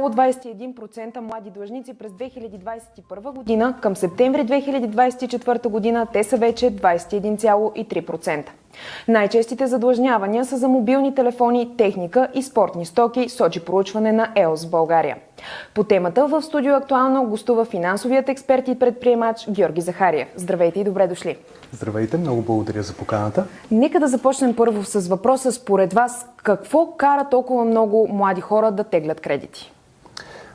21% млади длъжници през 2021 година, към септември 2024 година те са вече 21,3%. Най-честите задлъжнявания са за мобилни телефони, техника и спортни стоки, сочи проучване на ЕОС в България. По темата в студио Актуално гостува финансовият експерт и предприемач Георги Захариев. Здравейте и добре дошли! Здравейте, много благодаря за поканата. Нека да започнем първо с въпроса. Според вас, какво кара толкова много млади хора да теглят кредити?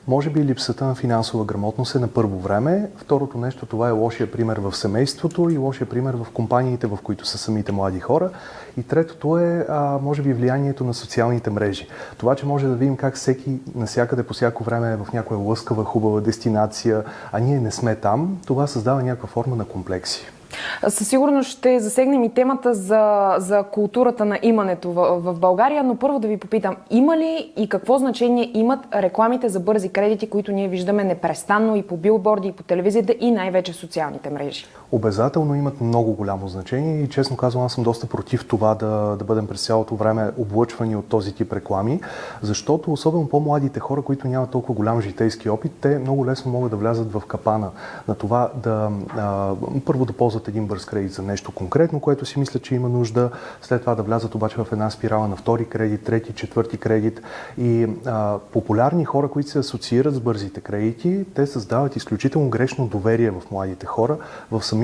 Може би липсата на финансова грамотност е на първо време. Второто нещо, това е лошия пример в семейството и лошия пример в компаниите, в които са самите млади хора. И третото е, може би, влиянието на социалните мрежи. Това, че може да видим как всеки насякъде по всяко време е в някоя лъскава, хубава дестинация, а ние не сме там, това създава някаква форма на комплекси. Със сигурност ще засегнем и темата за културата на имането в България, но първо да ви попитам, има ли и какво значение имат рекламите за бързи кредити, които ние виждаме непрестанно и по билборди, и по телевизията, и най-вече в социалните мрежи? Обязателно имат много голямо значение и честно казвам, аз съм доста против това да бъдем през цялото време облъчвани от този тип реклами, защото особено по-младите хора, които нямат толкова голям житейски опит, те много лесно могат да влязат в капана на това първо да ползват един бърз кредит за нещо конкретно, което си мисля, че има нужда, след това да влязат обаче в една спирала на втори кредит, трети, четвърти кредит и популярни хора, които се асоциират с бързите кредити, те създават изключително грешно доверие в младите хора, в самите